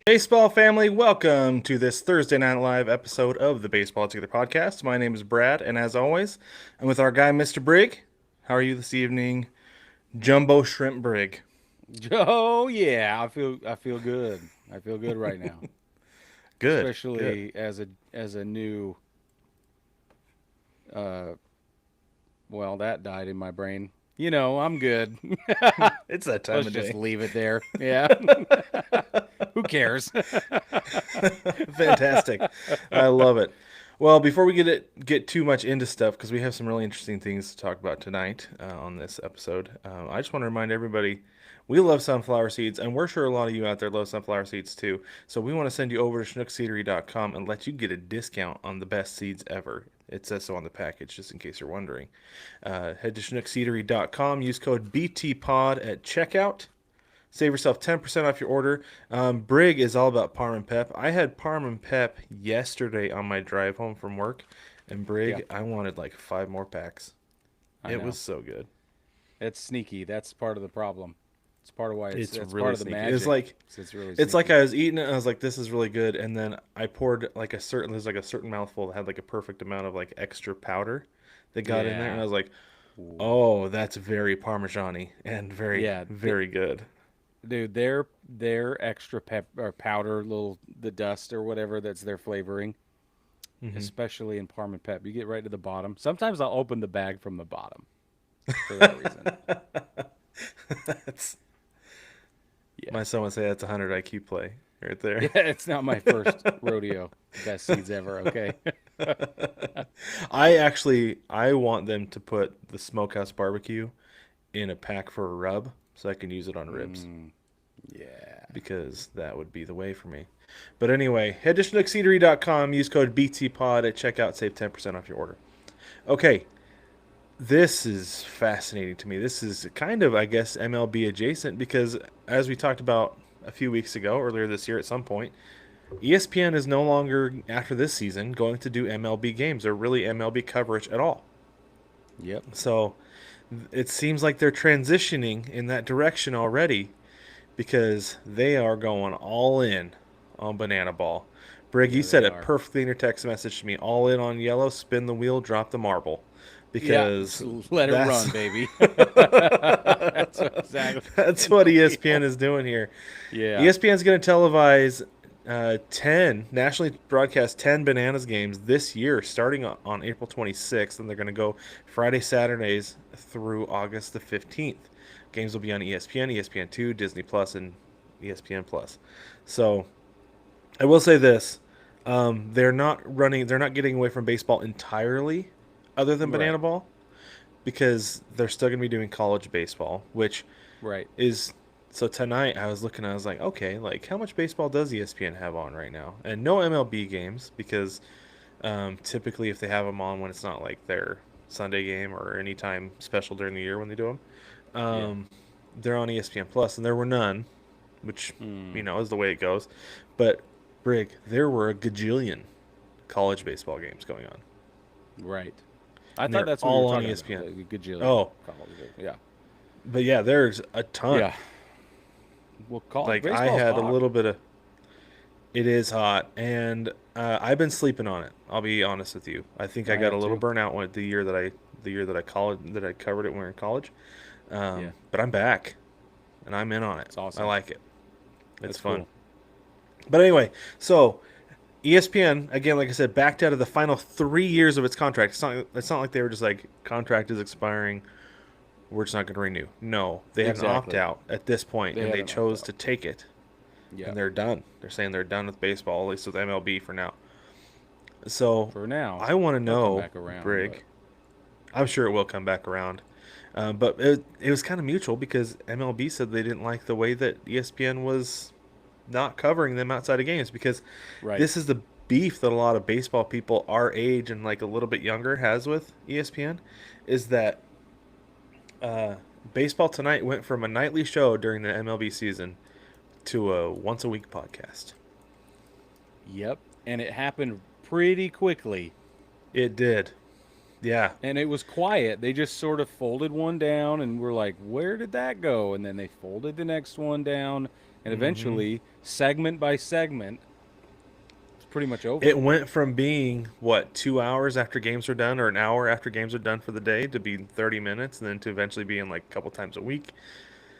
Baseball family, welcome to this Thursday Night Live episode of the Baseball Together podcast. My name is Brad, and as always, I'm with our guy, Mr. Brig. How are you this evening, Jumbo Shrimp Brig? Oh yeah, I feel good. I feel good right now, Good, good. especially as a new uh well, that died in my brain. I'm good. It's that time Let's of just day. leave it there. Yeah. Who cares? Fantastic. I love it. Well, before we get too much into stuff, because we have some really interesting things to talk about tonight on this episode, I just want to remind everybody we love sunflower seeds, and we're sure a lot of you out there love sunflower seeds too. So we want to send you over to schnookseedery.com and let you get a discount on the best seeds ever. It says so on the package, just in case you're wondering. Head to schnookseedery.com, use code BTPOD at checkout. Save yourself 10% off your order. Brig is all about Parm and Pep. I had Parm and Pep yesterday on my drive home from work, and Yeah, Brig, I wanted like 5 more packs. I It was know. so good. It's sneaky. That's part of the problem. It's part of why it's It's that's part really of the sneaky. It's magic. like It's really it's like sneaky. I was eating it and I was like, this is really good. And then I poured like there's like a certain mouthful that had like a perfect amount of like extra powder that got in there. And Yeah. I was like, Ooh. oh, that's very Parmesan-y and very, Yeah. very good. Dude, their extra pep or powder, little the dust or whatever that's their flavoring, Hmm. especially in Parm and Pep. You get right to the bottom. Sometimes I'll open the bag from the bottom for that reason. That's Yeah. my son would say that's a 100 IQ play right there. Yeah, it's not my first rodeo. Best seeds ever, okay? I want them to put the smokehouse barbecue in a pack for a rub so I can use it on ribs Mm, yeah. because that would be the way for me. But anyway, head to schnookseedery.com, use code BTPOD at checkout, save 10% off your order. Okay, this is fascinating to me. This is kind of, I guess, MLB adjacent because as we talked about a few weeks ago, earlier this year at some point, ESPN is no longer, after this season, going to do MLB games or really MLB coverage at all. Yep. So it seems like they're transitioning in that direction already because they are going all in on Banana Ball. Brig, you Yeah, said they it are. perfectly in your text message to me. All in on yellow, spin the wheel, drop the marble. Yeah, Because just let it that's run, baby. That's exactly that's spin what the ESPN wheel. is doing here. Yeah. ESPN's going to televise 10 nationally broadcast 10 Bananas games this year, starting on April 26th, and they're going to go Friday, Saturdays through August the 15th. Games will be on ESPN, ESPN2, Disney Plus, and ESPN Plus. So I will say this: they're not getting away from baseball entirely, other than Banana Right. Ball, because they're still going to be doing college baseball, which Right. is so tonight I was looking, I was like, okay, like how much baseball does ESPN have on right now? And no MLB games because typically if they have them on when it's not like their Sunday game or any time special during the year when they do them, Yeah. they're on ESPN Plus, and there were none, which Mm, is the way it goes. But Brig, there were a gajillion college baseball games going on, right. I and thought they're that's what we were all on talking about. ESPN. The gajillion Oh, college. Yeah. but yeah, there's a ton. Yeah. Well, college Like I baseball's had a hot. little bit of. It is hot, and I've been sleeping on it. I'll be honest with you. I think I I got a have little too. burnout when the year that I covered it when we were in college. Yeah. But I'm back, and I'm in on it. It's I awesome. like it. It's That's fun. cool. But anyway, so ESPN again, like I said, backed out of the final 3 years of its contract. It's not like they were just like contract is expiring. We're just not going to renew. No, they had an opt Exactly. out at this point, They and had they an opt chose out. to take it, Yeah. and they're done. They're saying they're done with baseball, at least with MLB for now. So For now, I want to they'll come know, back around, but Brig. I'm sure it will come back around. But it was kind of mutual because MLB said they didn't like the way that ESPN was not covering them outside of games because right. this is the beef that a lot of baseball people our age and like a little bit younger has with ESPN is that uh, Baseball Tonight went from a nightly show during the MLB season to a once a week podcast. Yep. And it happened pretty quickly. It did. Yeah. And it was quiet. They just sort of folded one down and we're like, where did that go? And then they folded the next one down. and Hmm. eventually, segment by segment, it's pretty much over. It went from being what 2 hours after games are done, or an hour after games are done for the day, to being 30 minutes, and then to eventually being like a couple times a week,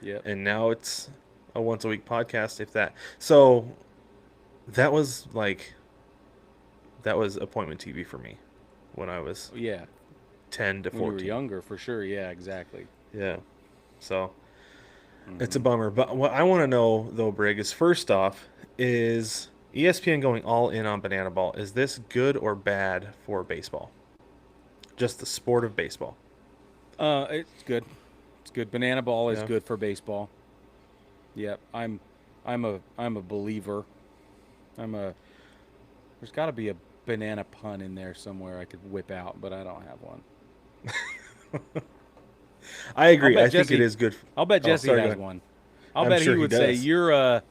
Yep. and now it's a once a week podcast, if that. So that was like that was appointment TV for me when I was Yeah. 10 to When you were 14. younger, for sure. Yeah, exactly. Yeah. So it's a Hmm. bummer. But what I want to know though, Brig, is first off, is ESPN going all in on banana ball? Is this good or bad for baseball? Just the sport of baseball. It's good. It's good. Banana ball is Yeah. good for baseball. Yep. I'm a believer. I'm a. There's got to be a banana pun in there somewhere I could whip out, but I don't have one. I I'll agree. bet I think it Jesse. is good. I'll bet Oh, Jesse sorry. Go has ahead. one. I'll I'm bet he sure he would say does. you're a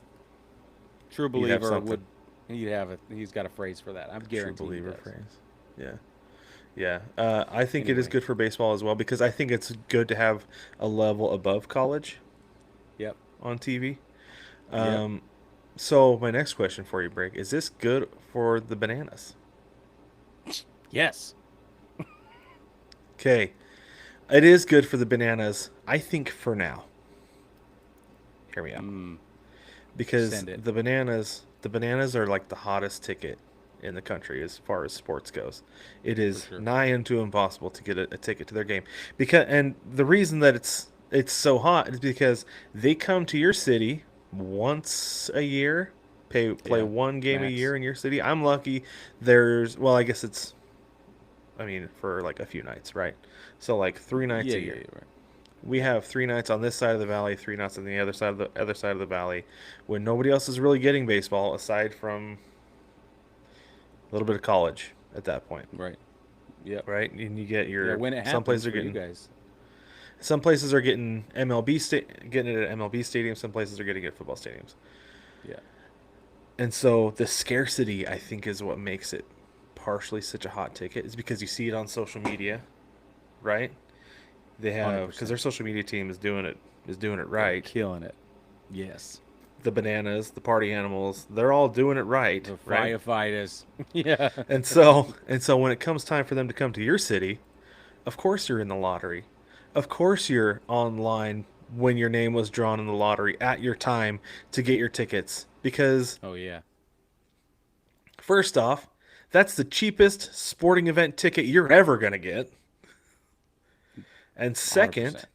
true He'd have believer. something. Would he'd have it? He's got a phrase for that. I'm True guaranteed he believer does. phrase. Yeah. Yeah. I think it is Anyway. good for baseball as well because I think it's good to have a level above college Yep. on TV. Yep. Um, so my next question for you, Brig, is this good for the bananas? Yes. Okay, it is good for the bananas. I think for now. Hear me out, Mm, because send it the bananas are like the hottest ticket in the country as far as sports goes. It for is sure. nigh into impossible to get a ticket to their game because, and the reason that it's so hot is because they come to your city once a year, play Yeah. one game a Max. year in your city. I'm lucky. There's well, I guess it's I mean for like a few nights, right? So like 3 nights Yeah. a Yeah. year. Yeah. Right. We have 3 nights on this side of the valley, 3 nights on the other side of the valley, when nobody else is really getting baseball aside from a little bit of college at that point, Right. Yep. right? And you get Yeah. your When it happens for you guys. some places are getting getting it at MLB stadiums, some places are getting it at football stadiums, Yeah. and so the scarcity I think is what makes it partially such a hot ticket is because you see it on social media, right? They Hundred have because their percent. social media team is doing it They're right. killing it. Yes. The bananas, the party animals, they're all doing it right, The right? firefighters. Yeah. And so when it comes time for them to come to your city, of course you're in the lottery. Of course you're online when your name was drawn in the lottery at your time to get your tickets because Oh yeah. first off, that's the cheapest sporting event ticket you're ever going to get. And Hundred second, percent.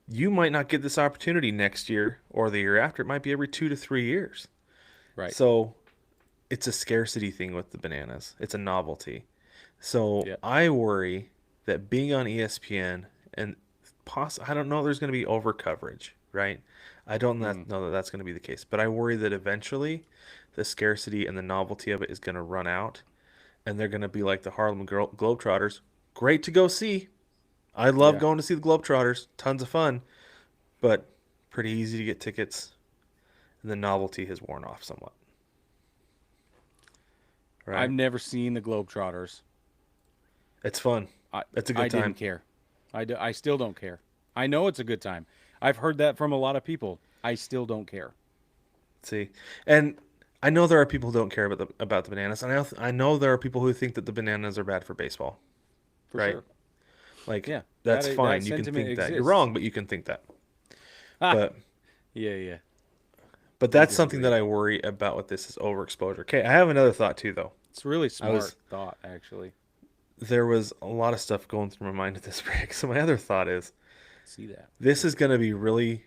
you might not get this opportunity next year or the year after. It might be every 2 to 3 years. Right. So it's a scarcity thing with the bananas. It's a novelty. So Yep. I worry that being on ESPN and I don't know if there's going to be over coverage, right? I don't Mm. know that that's going to be the case, but I worry that eventually the scarcity and the novelty of it is going to run out, and they're going to be like the Harlem Globetrotters. Great to go see. I love Yeah. going to see the Globetrotters. Tons of fun, but pretty easy to get tickets, and the novelty has worn off somewhat, I've right? never seen the Globetrotters. It's fun. I It's a I good didn't time. care. I still don't care. I know it's a good time. I've heard that from a lot of people. I still don't care. See, and I know there are people who don't care about the bananas, and I know there are people who think that the bananas are bad for baseball, For right? sure. Like Yeah. that's That fine. You can sentiment think that. You're exists. wrong, but you can think that. Ah. But Yeah. Yeah. but I that's something that disagree. I worry about with this is overexposure. Okay, I have another thought too, though. It's a really I was smart thought, actually. There was a lot of stuff going through my mind at this break. So my other thought is See that. this is going to be really.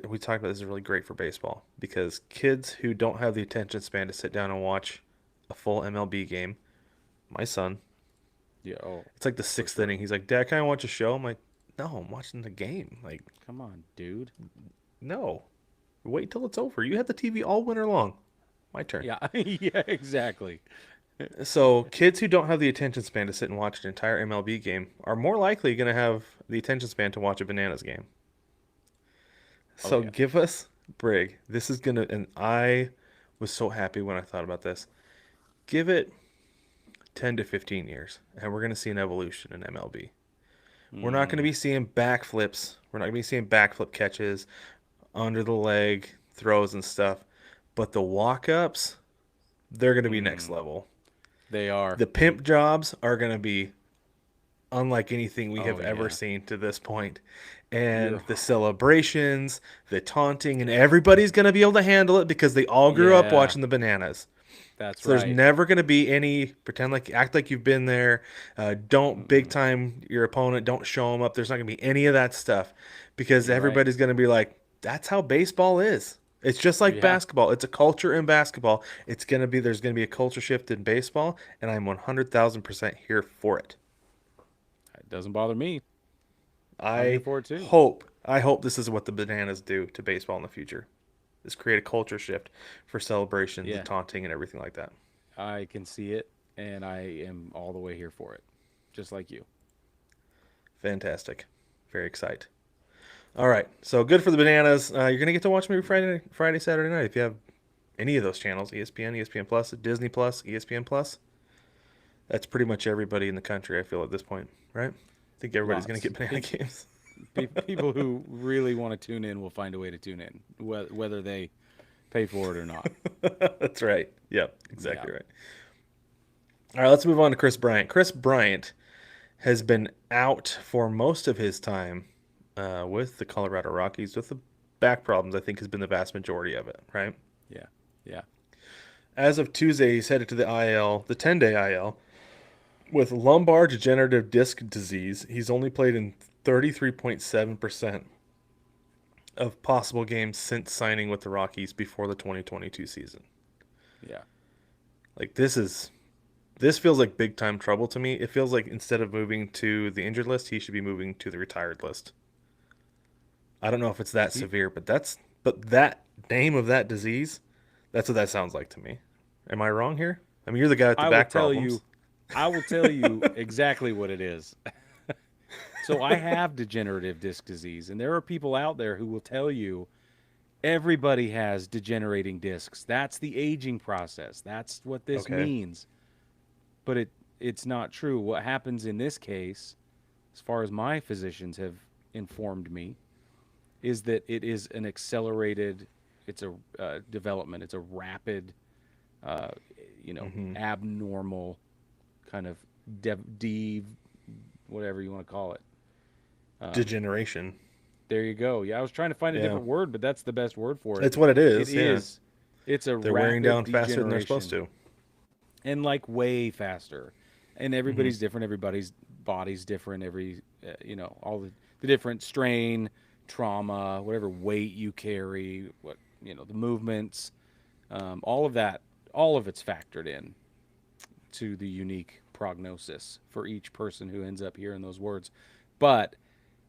We talked about this is really great for baseball because kids who don't have the attention span to sit down and watch a full MLB game, my son, Yeah. Oh, it's like the for sixth sure. inning. He's like, "Dad, can I watch a show?" I'm like, "No, I'm watching the game." Like, Come on, dude. no, wait till it's over. You had the TV all winter long. My turn. Yeah. Yeah. Exactly. So kids who don't have the attention span to sit and watch an entire MLB game are more likely going to have the attention span to watch a bananas game. Oh So yeah. give us Brig. This is gonna, and I was so happy when I thought about this. Give it 10 to 15 years, and we're gonna see an evolution in MLB. We're not gonna Mm. be seeing backflips. We're not gonna be seeing backflip catches under the leg, throws and stuff, but the walk-ups, they're going to be next level. They are. The pimp jobs are going to be unlike anything we have Oh ever yeah. seen to this point. You're. And the celebrations, the taunting, and everybody's going to be able to handle it because they all grew up Yeah. watching the Bananas. That's So there's right. never going to be any pretend like act like you've been there. Don't big Mm-mm. time your opponent. Don't show them up. There's not going to be any of that stuff because You're right. everybody's going to be like, that's how baseball is. It's just like Yeah. basketball. It's a culture in basketball. It's going to be there's going to be a culture shift in baseball, and I'm 100,000% here for it. It doesn't bother me. I'm here I for it too. I hope this is what the Bananas do to baseball in the future. Is create a culture shift for celebrations and Yeah. taunting and everything like that. I can see it, and I am all the way here for it, just like you. Fantastic. Very excited. All right, so good for the Bananas. You're gonna get to watch maybe Friday, Saturday night if you have any of those channels: ESPN, ESPN Plus, Disney Plus, ESPN Plus. That's pretty much everybody in the country. I feel at this point, right? I think everybody's gonna Lots. get banana games. People who really want to tune in will find a way to tune in, whether they pay for it or not. That's right. Yep, Yeah. exactly right. All right, let's move on to Kris Bryant. Kris Bryant has been out for most of his time with the Colorado Rockies with the back problems. I think has been the vast majority of it, right? Yeah. Yeah. As of Tuesday, he's headed to the IL, the 10-day IL, with lumbar degenerative disc disease. He's only played in 33.7% of possible games since signing with the Rockies before the 2022 season. Yeah. Like this feels like big time trouble to me. It feels like instead of moving to the injured list, he should be moving to the retired list. I don't know if it's that He, severe, but that name of that disease, that's what that sounds like to me. Am I wrong here? I mean, you're the guy with the I will back tell problems. you. I will tell you exactly what it is. So I have degenerative disc disease, and there are people out there who will tell you everybody has degenerating discs. That's the aging process. That's what this Okay. means. But it's not true. What happens in this case, as far as my physicians have informed me, is that it is an accelerated. It's a development. It's a rapid, uh, Hmm. abnormal kind of whatever you want to call it. Um, Degeneration. there you go. Yeah, I was trying to find a Yeah. different word, but that's the best word for it. It's what it It is. Yeah. is. It's a They're wearing rapid down faster than they're supposed degeneration, to. and like way faster. And Hmm. everybody's different. Everybody's body's different. All the different strain, trauma, whatever weight you carry, the movements, all of that, all of it's factored in to the unique prognosis for each person who ends up hearing those words. But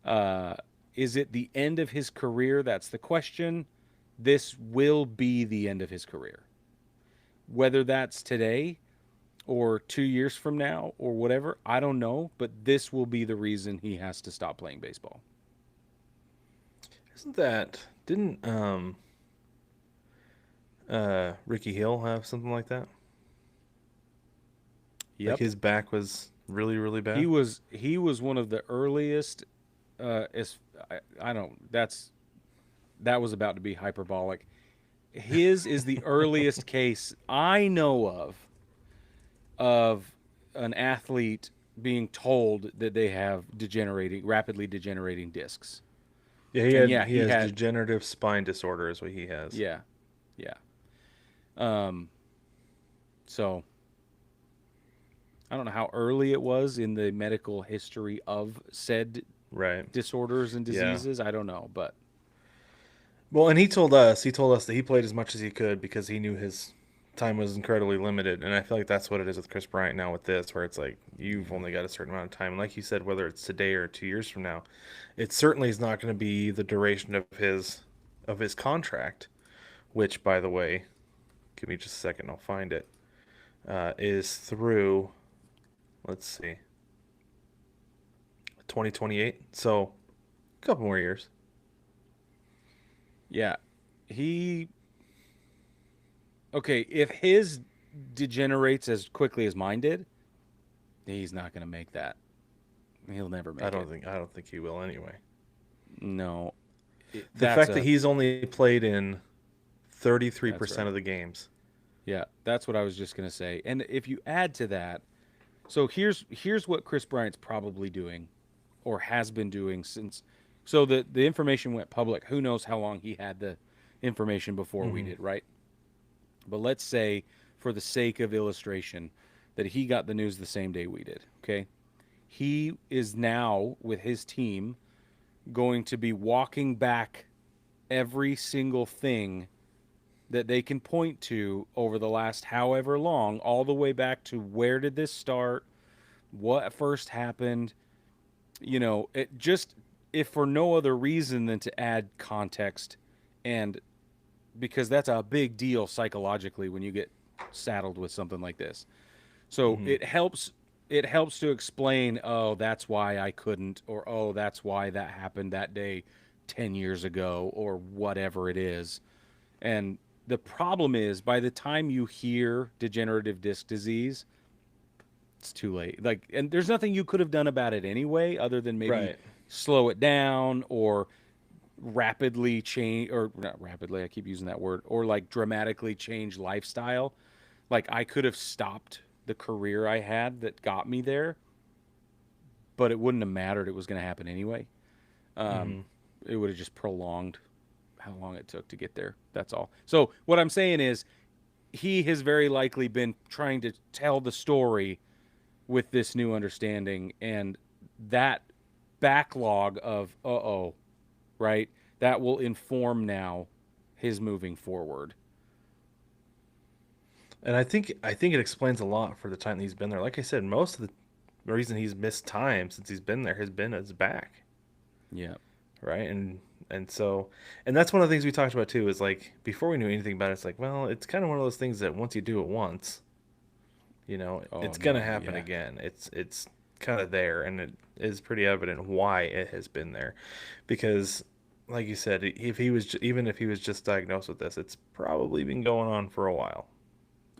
uh, is it the end of his career? That's the question. This will be the end of his career. Whether that's today or 2 years from now or whatever, I don't know. But this will be the reason he has to stop playing baseball. Isn't that didn't Ricky Hill have something like that? Like Yep. his back was really really He bad. was he was one of the earliest. As I don't. That was about to be hyperbolic. His is the earliest case I know of an athlete being told that they have rapidly degenerating discs. Yeah, he And had yeah, he he has had, degenerative spine disorder is what he has. yeah, yeah. Um, so I don't know how early it was in the medical history of said Right. disorders and Yeah. diseases. I don't know, but Well, and he told us that he played as much as he could because he knew his time was incredibly limited. And I feel like that's what it is with Kris Bryant now with this, where it's like you've yeah, only got a certain amount of time. And like you said, whether it's today or 2 years from now, it certainly is not going to be the duration of his contract, which, by the way, give me just a second, I'll find it. Is through, let's see, 2028. So a couple more years. yeah. He Okay. If his degenerates as quickly as mine did, he's not going to make that. He'll never I make don't it. think I don't think he will anyway. No, The that's fact that a he's only played in That's 33% right. of the games. Yeah, that's what I was just going to say. And if you add to that, so here's what Kris Bryant's probably doing or has been doing since so the information went public. Who knows how long he had the information before we Hmm. did, right? But let's say for the sake of illustration that he got the news the same day we did, okay? He is now with his team going to be walking back every single thing that they can point to over the last however long, all the way back to where did this start, what first happened, it just, if for no other reason than to add context, and because that's a big deal psychologically when you get saddled with something like this. So Hmm. it helps to explain, oh, that's why I couldn't, or oh, that's why that happened that day 10 years ago, or whatever it is. And the problem is, by the time you hear degenerative disc disease, it's too late. Like, and there's nothing you could have done about it anyway, other than maybe Right. slow it down or rapidly change, or not rapidly, I keep using that word, or like dramatically change lifestyle. Like, I could have stopped the career I had that got me there, but it wouldn't have mattered. It was going to happen anyway. Um, Hmm. it would have just prolonged how long it took to get there. That's all. So what I'm saying is, he has very likely been trying to tell the story with this new understanding, and that backlog of right, that will inform now his moving forward. And I think it explains a lot for the time that he's been there. Like I said, most of the reason he's missed time since he's been there has been his back, Yeah. right? And so, and that's one of the things we talked about too. Is like before we knew anything about it, it's like, well, it's kind of one of those things that once you do it once, Oh it's gonna no, happen yeah. again. It's kind of there, and it is pretty evident why it has been there, because, like you said, if he was even if he was just diagnosed with this, it's probably been going on for a while.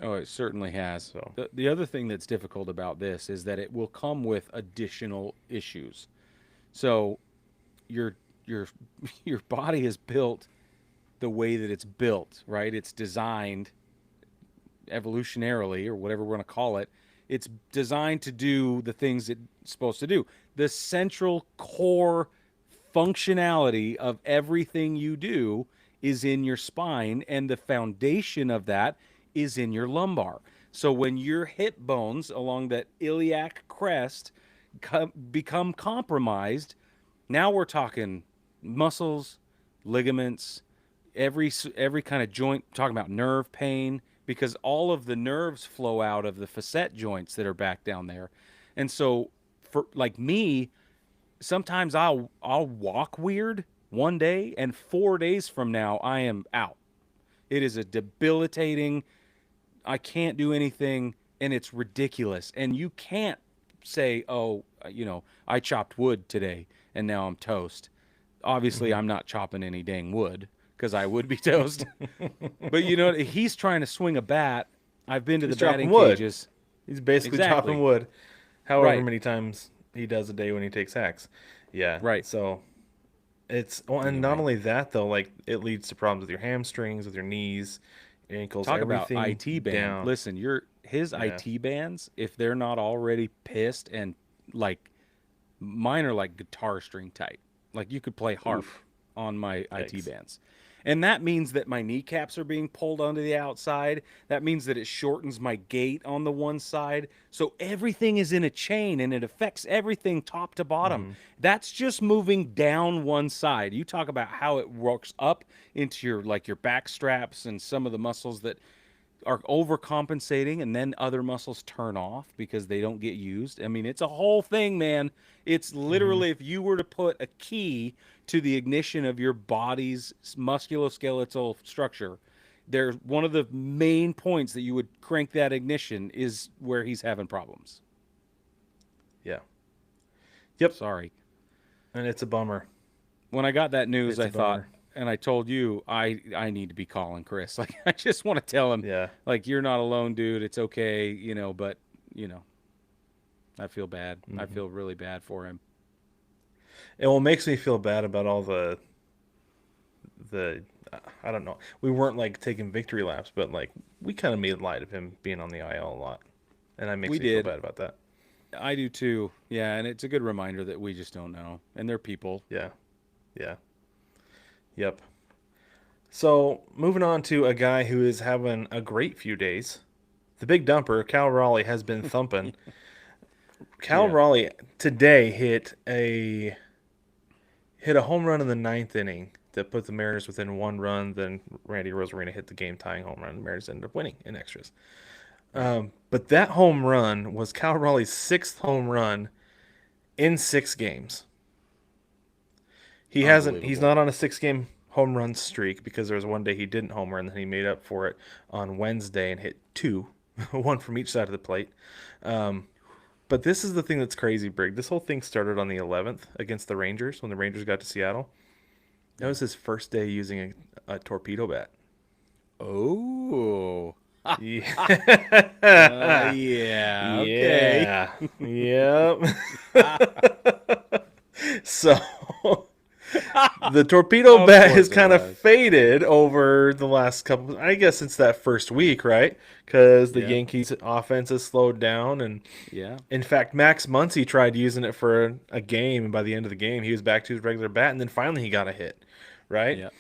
Oh, it certainly has. So, The other thing that's difficult about this is that it will come with additional issues. So your your your body is built the way that it's built, right? It's designed evolutionarily, or whatever we're going to call it. It's designed to do the things it's supposed to do. The central core functionality of everything you do is in your spine, and the foundation of that is in your lumbar. So when your hip bones along that iliac crest become compromised, now we're talking muscles, ligaments, every kind of joint. Talking about nerve pain, because all of the nerves flow out of the facet joints that are back down there. And so, for like me, sometimes I'll walk weird one day, and 4 days from now I am out. It is a debilitating, I can't do anything, and it's ridiculous. And you can't say, "Oh, I chopped wood today and now I'm toast." Obviously, hmm. I'm not chopping any dang wood because I would be toast. But he's trying to swing a bat. I've been to He's the chopping batting wood. cages. He's basically chopping Exactly. wood, however Right. many times he does a day when he takes hacks. Yeah. Right. So it's well, and not Anyway, only that though, like it leads to problems with your hamstrings, with your knees, your ankles, talk about everything IT band. down. Listen, his Yeah. IT bands, if they're not already pissed, and like mine are like guitar string tight. Like, you could play harp Oof. on my IT Yikes. bands. And that means that my kneecaps are being pulled onto the outside. That means that it shortens my gait on the one side. So everything is in a chain, and it affects everything top to bottom. Hmm. That's just moving down one side. You talk about how it works up into your back straps and some of the muscles that are overcompensating, and then other muscles turn off because they don't get used. I mean, it's a whole thing, man. It's Hmm. literally, if you were to put a key to the ignition of your body's musculoskeletal structure, there's one of the main points that you would crank that ignition is where he's having problems. Yeah. Yep. Sorry. And it's a bummer. When I got that news, It's I a thought, bummer. and I told you, I need to be calling Kris. Like, I just want to tell him, Yeah. like, you're not alone, dude. It's okay, but you know, I feel bad. I Hmm. feel really bad for him. And what makes me feel bad about all the I don't know. We weren't like taking victory laps, but like we kind of made light of him being on the IL a lot, and that makes We me feel did. bad about that. I do too. Yeah, and it's a good reminder that we just don't know, and they're people. Yeah, yeah, yep. So moving on to a guy who is having a great few days. The big dumper, Cal Raleigh, has been thumping. Cal Yeah. Raleigh today hit a home run in the ninth inning that put the Mariners within 1 run. Then Randy Rosarina hit the game tying home run. The Mariners ended up winning in extras. Right. But that home run was Cal Raleigh's sixth home run in 6 games. He's Unbelievable. not on a 6 game home run streak because there was one day he didn't homer and then he made up for it on Wednesday and hit two, one from each side of the plate. But this is the thing that's crazy, Brig. This whole thing started on the 11th against the Rangers when the Rangers got to Seattle. That Yeah. was his first day using a torpedo bat. Oh. Yeah. Yeah. Okay. Yeah. Yep. So the torpedo Of bat has course it kind of was. faded over the last couple. I guess since that first week, right? Because the Yeah. Yankees' offense has slowed down, and Yeah. in fact, Max Muncy tried using it for a game, and by the end of the game, he was back to his regular bat, and then finally he got a hit, right? Yeah.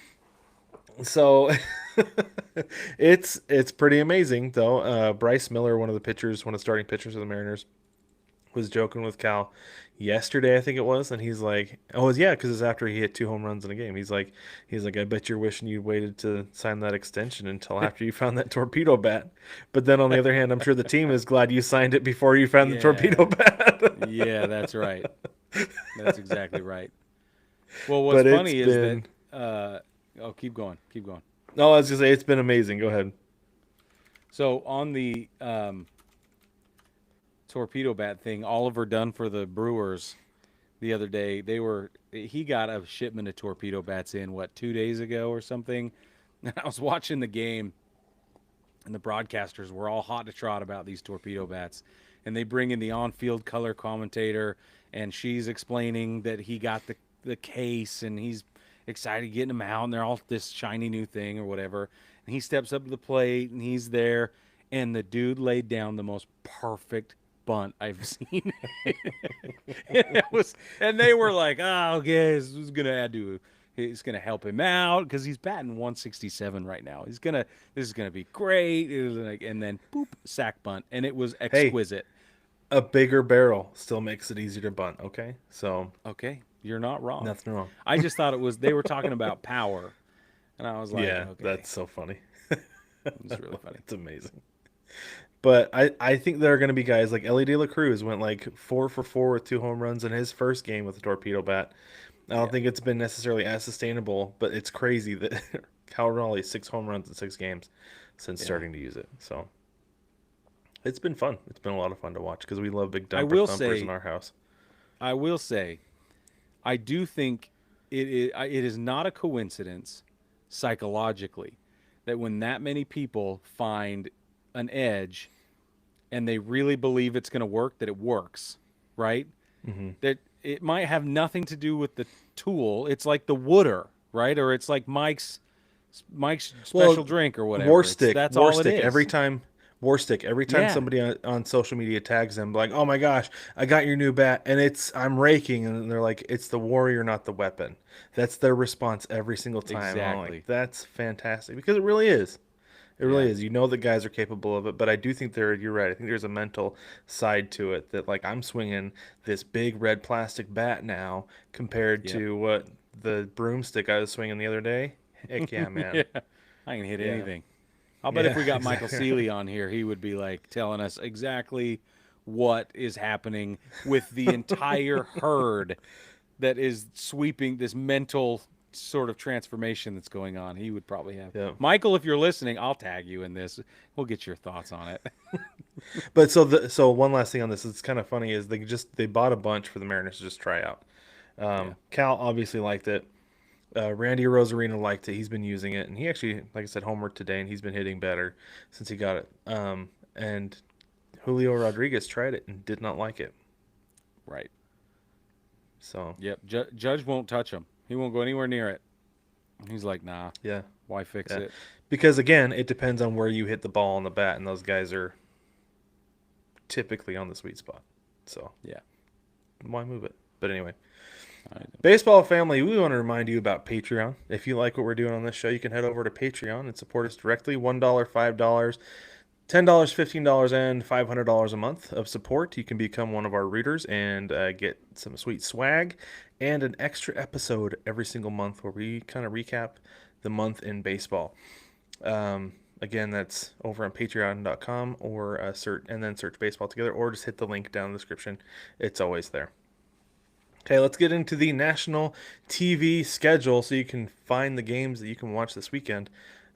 So it's pretty amazing, though. Bryce Miller, one of the pitchers, one of the starting pitchers of the Mariners, was joking with Cal yesterday, I think it was, and he's like, "Oh, yeah, because it's after he hit 2 home runs in a game." He's like, "I bet you're wishing you waited to sign that extension until after you found that torpedo bat." But then on the other hand, I'm sure the team is glad you signed it before you found the torpedo Yeah. bat. Yeah, that's right. That's exactly right. Well, what's But it's funny is that been, oh, keep going. Keep going. no, I was gonna say it's been amazing. Go ahead. So on the torpedo bat thing, Oliver Dunn for the Brewers the other day, he got a shipment of torpedo bats in 2 days ago or something. And I was watching the game, and the broadcasters were all hot to trot about these torpedo bats, and they bring in the on-field color commentator, and she's explaining that he got the case, and he's excited getting them out, and they're all this shiny new thing or whatever. And he steps up to the plate, and he's there, and the dude laid down the most perfect bunt I've seen. And they were like, "Oh, okay, this is gonna add to, it's gonna help him out because he's batting 167 right now. This is gonna be great." It was like, and then boop, sack bunt, and it was Hey, exquisite. a bigger barrel still makes it easier to bunt. Okay, so Okay, you're not wrong. nothing wrong. I just thought they were talking about power, and I was like, Yeah, okay, that's so funny. it's really funny. It's amazing. But I think there are going to be guys like Ellie De La Cruz went like 4 for 4 with 2 home runs in his first game with a torpedo bat. I don't Yeah, think it's been necessarily as sustainable, but it's crazy that Cal Raleigh 6 home runs in 6 games since yeah. starting to use it. So it's been fun. It's been a lot of fun to watch because we love big I dumper will thumpers in say, our house. I will say, I do think it is not a coincidence psychologically that when that many people find an edge and they really believe it's going to work, that it works, right? Hmm. That it might have nothing to do with the tool. It's like the wooder, right? Or it's like Mike's special Well, drink or whatever. That's war all it stick. is. Every time Yeah, somebody on social media tags them, like, "Oh my gosh, I got your new bat," and I'm raking, and they're like, "It's the warrior, not the weapon." That's their response every single time. And I'm like, exactly. "That's fantastic," because it really is. It really Yeah. is. You know the guys are capable of it, but I do think you're right. I think there's a mental side to it that like I'm swinging this big red plastic bat now compared Yep. to what the broomstick I was swinging the other day. Heck yeah, man. Yeah. I can hit Yeah. anything. I'll bet if Yeah, we got Michael exactly. Seeley on here, he would be like telling us exactly what is happening with the entire herd that is sweeping this mental sort of transformation that's going on. He would probably have. Yeah. Michael, if you're listening, I'll tag you in this. We'll get your thoughts on it. But so one last thing on this, it's kind of funny is they bought a bunch for the Mariners to just try out. Yeah. Cal obviously liked it. Randy Rosarino liked it. He's been using it, and he actually, like I said, homered today, and he's been hitting better since he got it. And Julio Rodriguez tried it and did not like it. Right. So Yep. Judge won't touch him. He won't go anywhere near it. He's like, nah, Yeah, why fix yeah. it? Because again, it depends on where you hit the ball on the bat, and those guys are typically on the sweet spot. So Yeah. why move it? But anyway, I know. baseball family, we want to remind you about Patreon. If you like what we're doing on this show, you can head over to Patreon and support us directly. $1, $5, $10, $15, and $500 a month of support. You can become one of our readers and get some sweet swag and an extra episode every single month where we kind of recap the month in baseball. Again, that's over on patreon.com or search and then search baseball together or just hit the link down in the description. It's always there. Okay, let's get into the national TV schedule so you can find the games that you can watch this weekend,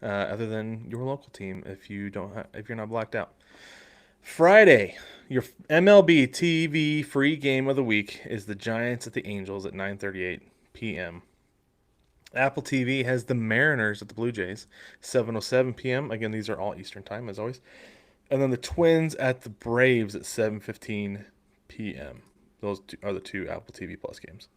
other than your local team if you don't if you're not blacked out. Friday, your MLB TV free game of the week is the Giants at the Angels at 9:38 p.m. Apple TV has the Mariners at the Blue Jays, 7:07 p.m. Again, these are all Eastern time as always. And then the Twins at the Braves at 7:15 p.m. Those are the two Apple TV Plus games.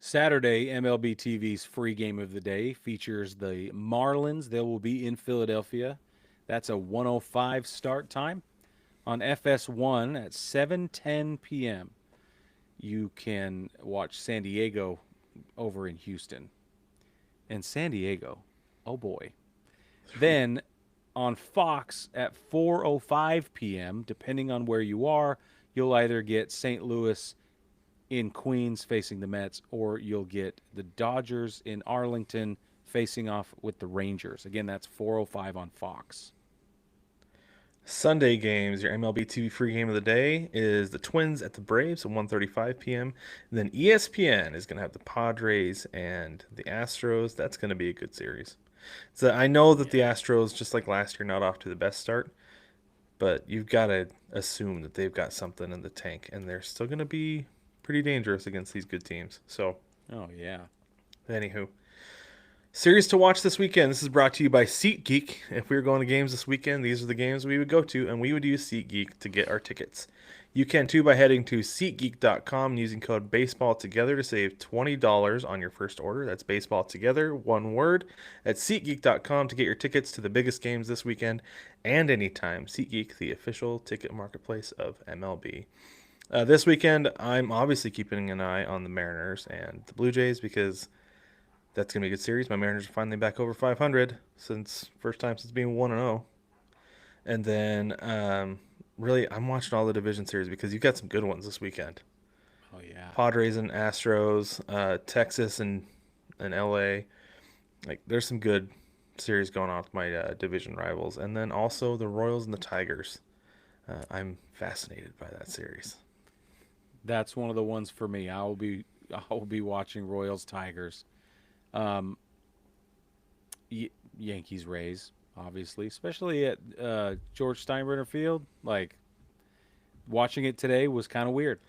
Saturday, MLB TV's free game of the day features the Marlins. They will be in Philadelphia. That's a 105 start time. On FS1 at 7:10 p.m., you can watch San Diego over in Houston. And San Diego, oh boy. Then on Fox at 4:05 p.m., depending on where you are, you'll either get St. Louis in Queens facing the Mets, or you'll get the Dodgers in Arlington facing off with the Rangers. Again, that's 4:05 on Fox. Sunday games, your MLB TV free game of the day is the Twins at the Braves at 1:35 p.m. And then ESPN is going to have the Padres and the Astros. That's going to be a good series. So I know that the Yeah. Astros, just like last year, not off to the best start, but you've got to assume that they've got something in the tank, and they're still going to be pretty dangerous against these good teams. So, Oh yeah. anywho, series to watch this weekend. This is brought to you by SeatGeek. If we were going to games this weekend, these are the games we would go to, and we would use SeatGeek to get our tickets. You can too by heading to SeatGeek.com and using code BaseballTogether to save $20 on your first order. That's baseball together, one word, at SeatGeek.com to get your tickets to the biggest games this weekend and anytime. SeatGeek, the official ticket marketplace of MLB. This weekend, I'm obviously keeping an eye on the Mariners and the Blue Jays because that's gonna be a good series. My Mariners are finally back over 500 since first time since being 1-0. And then really, I'm watching all the division series because you've got some good ones this weekend. Oh yeah. Padres and Astros, Texas and LA. Like there's some good series going on with my division rivals, and then also the Royals and the Tigers. I'm fascinated by that series. That's one of the ones for me. I will be watching Royals Tigers. Um, Yankees Rays, obviously, especially at George Steinbrenner Field. Like watching it today was kind of weird.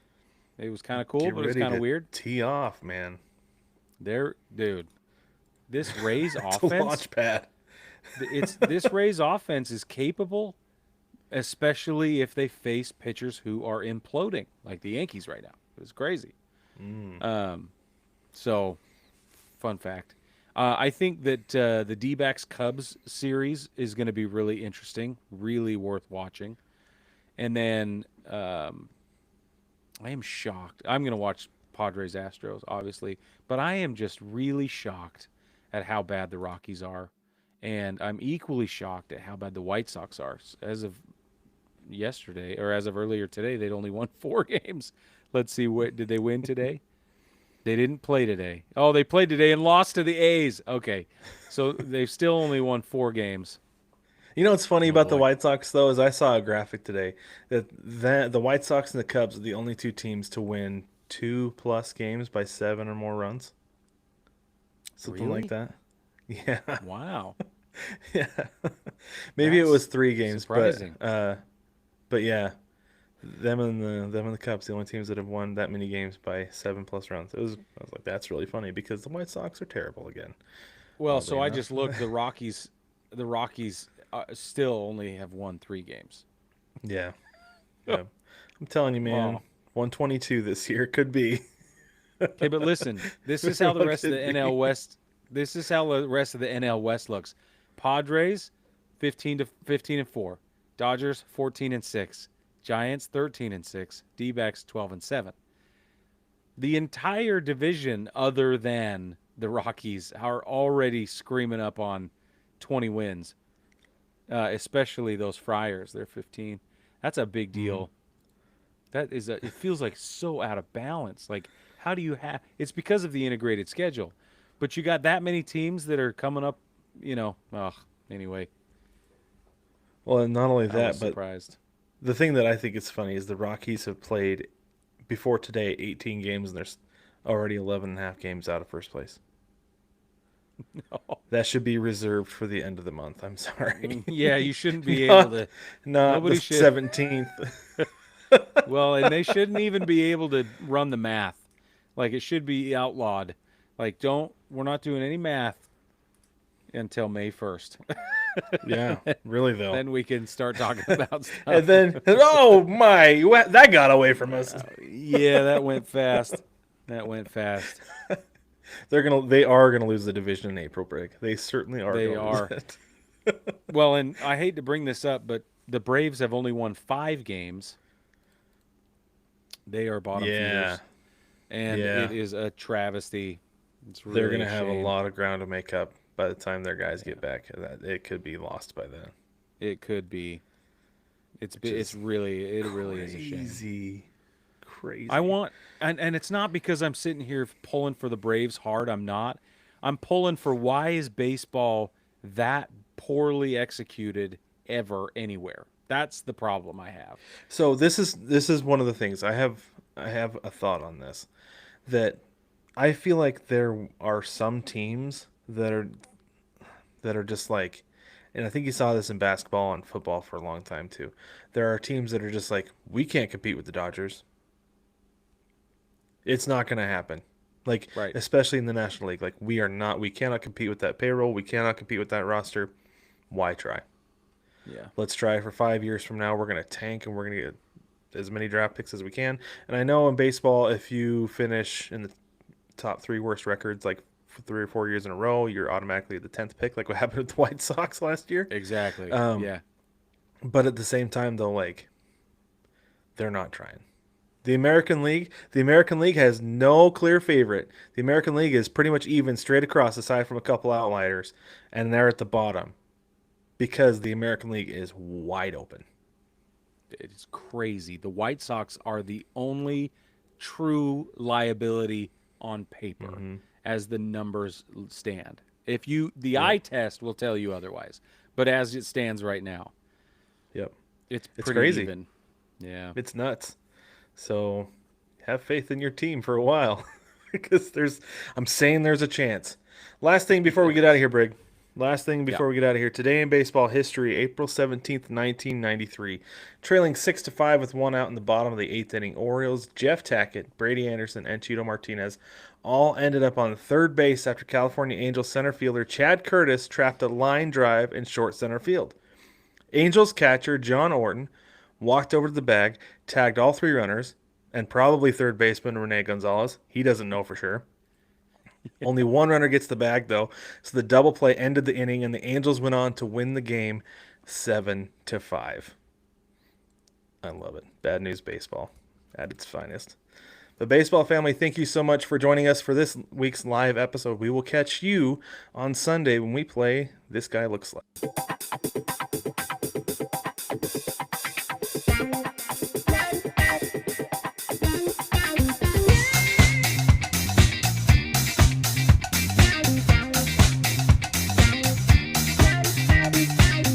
It was kind of cool, Get but it was ready kind of to weird. tee off, man. There, dude, this Rays To offense, launch pad. it's this Rays offense is capable, especially if they face pitchers who are imploding, like the Yankees right now. It's crazy. Mm. Um, so, fun fact. I think that the D-backs Cubs series is going to be really interesting, really worth watching. And then I am shocked. I'm going to watch Padres Astros, obviously, but I am just really shocked at how bad the Rockies are. And I'm equally shocked at how bad the White Sox are. As of yesterday, or as of earlier today, they'd only won 4 games. Let's see, what did they win today? They didn't play today. Oh, they played today and lost to the A's. Okay. So they've still only won 4 games. You know what's funny Oh about the boy. White Sox though is I saw a graphic today that the White Sox and the Cubs are the only two teams to win 2+ games by 7 or more runs, something like Really? that. Yeah, Wow. yeah. Maybe it was That's 3 games, surprising. but yeah, them and the Cubs, the only teams that have won that many games by 7+ runs. I was like, that's really funny because the White Sox are terrible again. Well, Oddly so I enough. just looked. The Rockies still only have won 3 games. Yeah, yeah. I'm telling you, man, Oh, 122 this year could be. okay. But listen, this is Very how the well rest of the could be. NL West. This is how the rest of the NL West looks. Padres 15-4. Dodgers 14-6. Giants 13-6. D-backs 12-7. The entire division, other than the Rockies, are already screaming up on 20 wins. Especially those Friars, they're 15. That's a big deal. That is it feels like so out of balance. Like, how do you have? It's because of the integrated schedule, but you got that many teams that are coming up. Anyway, Well, and not only I was that, but surprised. the thing that I think is funny is the Rockies have played before today 18 games, and they're already 11 and a half games out of first place. That should be reserved for the end of the month. I'm sorry. Yeah, you shouldn't be able not, to. not the Nobody should. 17th. Well, and they shouldn't even be able to run the math. Like, it should be outlawed. Like, we're not doing any math until May 1st. Yeah, really though. Then we can start talking about stuff. And then, oh my, that got away from us. Yeah, that went fast. That went fast. They are gonna lose the division in April, Brig. They certainly are. They gonna are. lose it. Well, and I hate to bring this up, but the Braves have only won 5 games. They are bottom feeders. And it is a travesty. It's really They're gonna have a shame. lot of ground to make up by the time their guys get back. That it could be lost by then. It could be. It Is really is a shame. Crazy. I want, and it's not because I'm sitting here pulling for the Braves hard. I'm not. I'm pulling for, why is baseball that poorly executed ever anywhere? That's the problem I have. So this is one of the things I have a thought on this, that I feel like there are some teams that are just like, and I think you saw this in basketball and football for a long time too. There are teams that are just like, we can't compete with the Dodgers. It's not going to happen. Like, Right. especially in the National League, like we cannot compete with that payroll. We cannot compete with that roster. Why try? Yeah. Let's try for 5 years from now. We're going to tank and we're going to get as many draft picks as we can. And I know in baseball, if you finish in the top 3 worst records, like for 3 or 4 years in a row, you're automatically the 10th pick, like what happened with the White Sox last year. Exactly. Yeah. But at the same time, though, like, they're not trying. The American League has no clear favorite. The American League is pretty much even straight across, aside from a couple outliers, and they're at the bottom because the American League is wide open. It is crazy. The White Sox are the only true liability on paper as the numbers stand. The eye test will tell you otherwise, but as it stands right now, Yep, it's it's pretty crazy. even. Yeah. It's nuts. So have faith in your team for a while, because I'm saying there's a chance. Last thing before we get out of here, Brig. Last thing before we get out of here. Today in baseball history, April 17th, 1993. Trailing 6-5 with 1 out in the bottom of the 8th inning, Orioles, Jeff Tackett, Brady Anderson, and Chito Martinez all ended up on third base after California Angels center fielder Chad Curtis trapped a line drive in short center field. Angels catcher John Orton walked over to the bag, tagged all 3 runners, and probably third baseman Rene Gonzalez. He doesn't know for sure. Only 1 runner gets the bag, though, so the double play ended the inning, and the Angels went on to win the game 7-5. I love it. Bad news baseball at its finest. But baseball family, thank you so much for joining us for this week's live episode. We will catch you on Sunday when we play This Guy Looks Like.